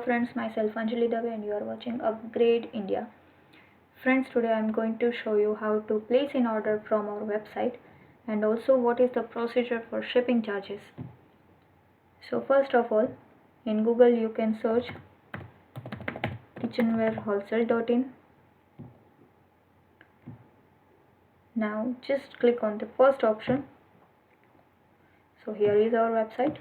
friends, myself Anjali Dave and you are watching Upgrade India. Friends, today I am going to show you how to place an order from our website and also what is the procedure for shipping charges. So first of all, in Google you can search kitchenwarewholesale.in. Now just click on the first option. So here is our website.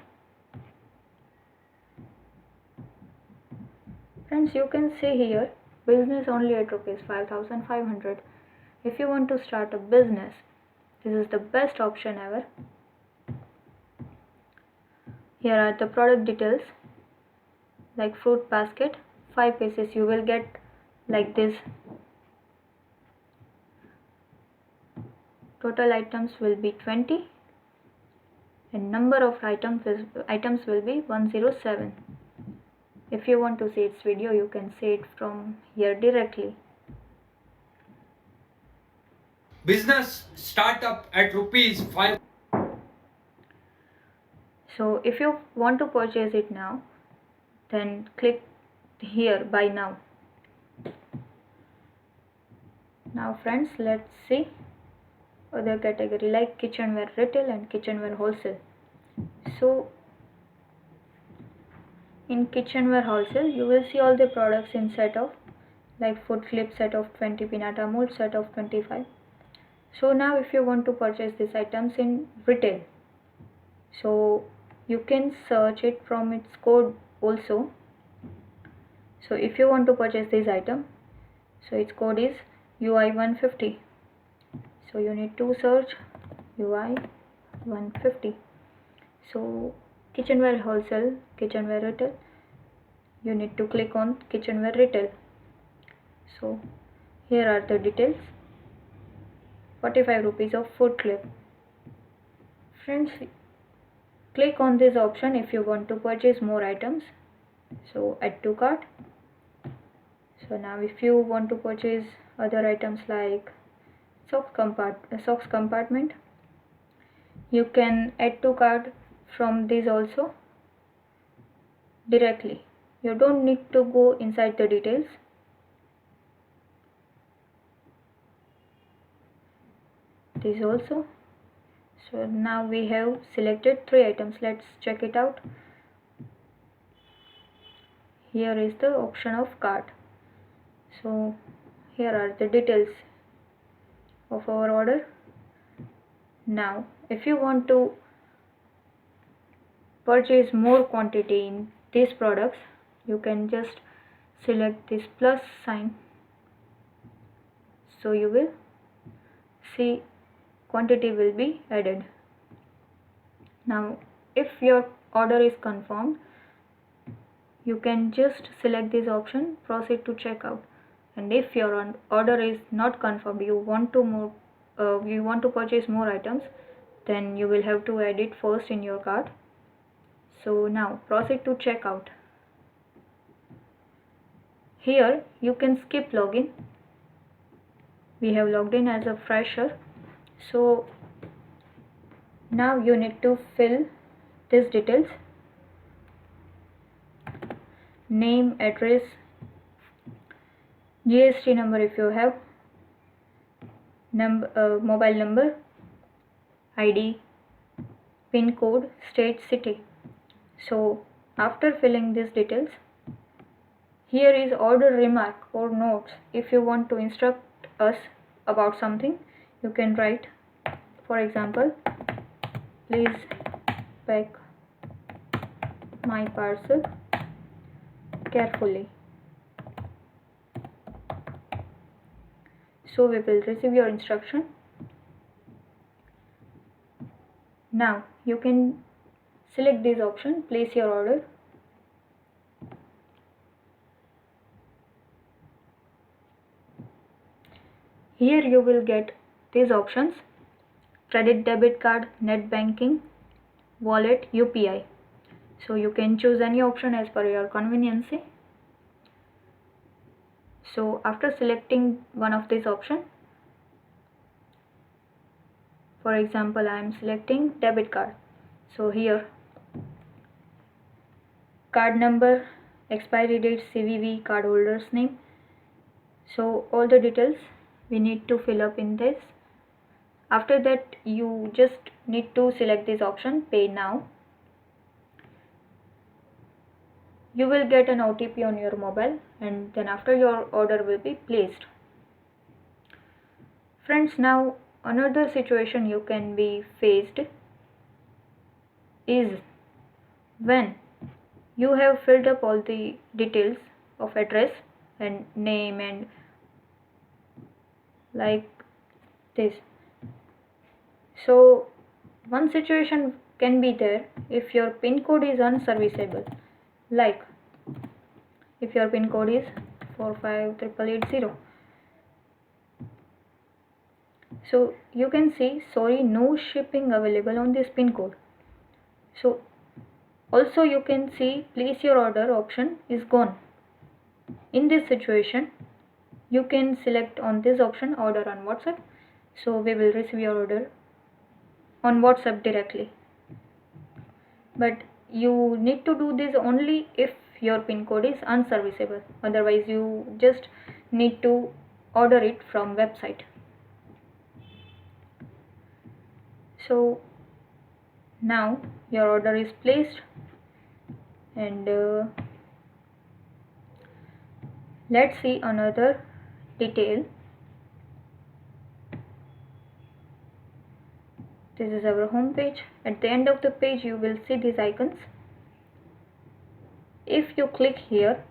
Friends, you can see here business only at rupees 5,500. If you want to start a business, this is the best option ever. Here are the product details, like fruit basket, 5 pieces you will get like this. Total items will be 20 and number of items will be 107. If you want to see its video, you can see it from here directly. Business startup at rupees 5. So if you want to purchase it now, then click here buy now. Now friends, let's see other category like kitchenware retail and kitchenware wholesale. So in kitchenware wholesale, you will see all the products in set of, like food clip set of 20, pinata mold set of 25. So now if you want to purchase these items in retail, so you can search it from its code also. So if you want to purchase this item, so its code is UI 150. So you need to search UI 150. So kitchenware wholesale, kitchenware retail, you need to click on kitchenware retail. So here are the details. 45 rupees of food clip. Friends, click on this option if you want to purchase more items. So add to cart. So now if you want to purchase other items like socks compartment, you can add to cart from this also directly. You don't need to go inside the details. This also. So now we have selected 3 items. Let's check it out. Here is the option of cart. So here are the details of our order. Now if you want to purchase more quantity in these products, you can just select this plus sign. So you will see quantity will be added. Now if your order is confirmed, you can just select this option, proceed to checkout. And if your order is not confirmed, you want to purchase more items, then you will have to add it first in your cart. So now proceed to checkout. Here you can skip login. We have logged in as a fresher. So now you need to fill these details: name, address, GST number if you have, mobile number, ID, PIN code, state, city. So after filling these details, here is order remark or notes. If you want to instruct us about something, you can write, for example, please pack my parcel carefully. So we will receive your instruction. Now you can select this option, place your order. Here you will get these options: credit, debit card, net banking, wallet, UPI. So you can choose any option as per your convenience. So after selecting one of these options, for example I am selecting debit card. So here card number, expiry date, CVV, cardholder's name. So all the details we need to fill up in this. After that, you just need to select this option, pay now. You will get an OTP on your mobile, and then after your order will be placed. Friends, now another situation you can be faced is when you have filled up all the details of address and name and like this. So one situation can be there if your pin code is unserviceable, like if your pin code is 45880. So you can see, sorry, no shipping available on this pin code. So also you can see place your order option is gone. In this situation, you can select on this option, order on WhatsApp. So we will receive your order on WhatsApp directly. But you need to do this only if your pin code is unserviceable. Otherwise you just need to order it from website. So now your order is placed, and let's see another detail. This is our home page. At the end of the page you will see these icons. If you click here,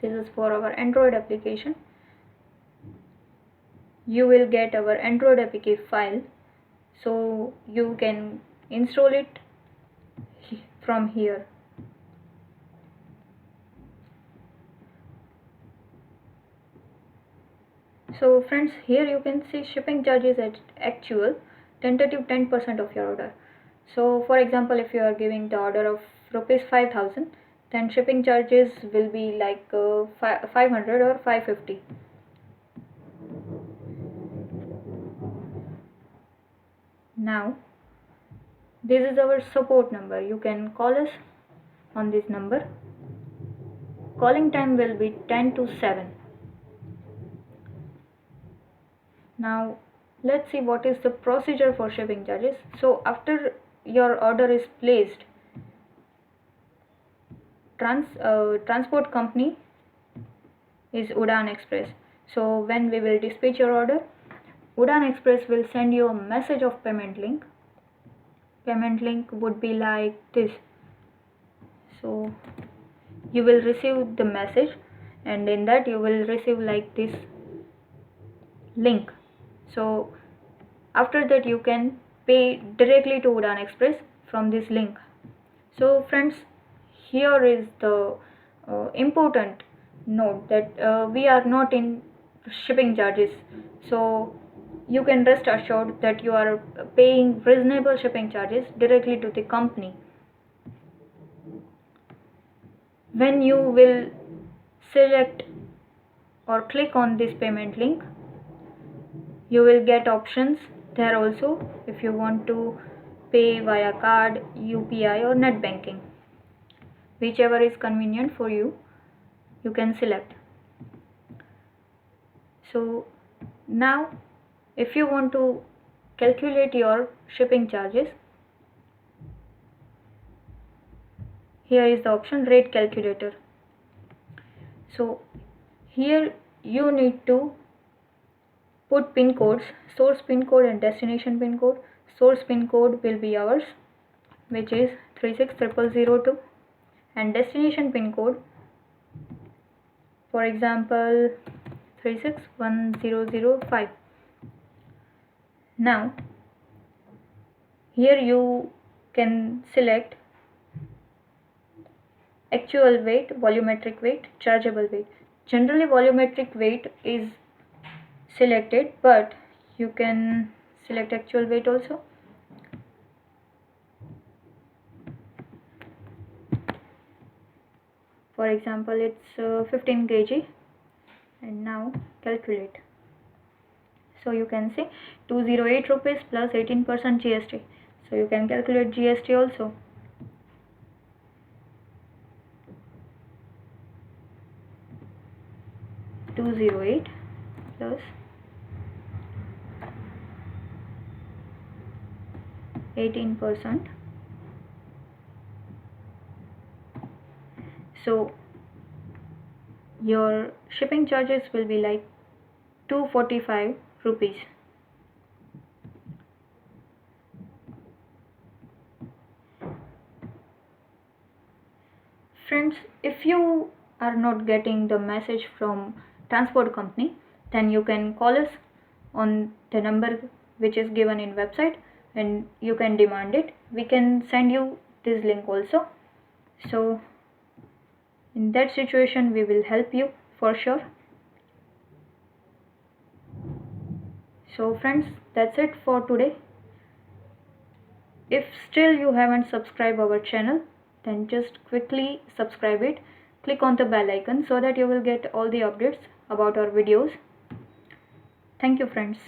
this is for our Android application, you will get our Android APK file, so you can install it from here. So friends, here you can see shipping charges at actual, tentative 10% of your order. So for example, if you are giving the order of rupees 5000, then shipping charges will be like 500 or 550. Now this is our support number. You can call us on this number. Calling time will be 10 to 7. Now let's see what is the procedure for shipping charges. So after your order is placed, transport company is Udan Express. So when we will dispatch your order, Udan Express will send you a message of payment link. Payment link would be like this. So you will receive the message, and in that you will receive like this link. So after that you can pay directly to Udan Express from this link. So friends, here is the important note that we are not in shipping charges. So you can rest assured that you are paying reasonable shipping charges directly to the company. When you will select or click on this payment link, you will get options there also if you want to pay via card, UPI or net banking. Whichever is convenient for you, you can select. So now if you want to calculate your shipping charges, here is the option rate calculator. So here you need to put pin codes, source pin code and destination pin code. Source pin code will be ours, which is 36002, and destination pin code, for example 361005. Now here you can select actual weight, volumetric weight, chargeable weight. Generally volumetric weight is selected, but you can select actual weight also. For example, it's 15 kg, and now calculate. So you can see 208 rupees plus 18% GST. So you can calculate GST also. 208 plus 18%. So your shipping charges will be like 245 rupees. Friends, if you are not getting the message from transport company, then you can call us on the number which is given in website and you can demand it. We can send you this link also. So in that situation we will help you for sure. So friends, that's it for today. If still you haven't subscribed our channel, then just quickly subscribe it. Click on the bell icon so that you will get all the updates about our videos. Thank you friends.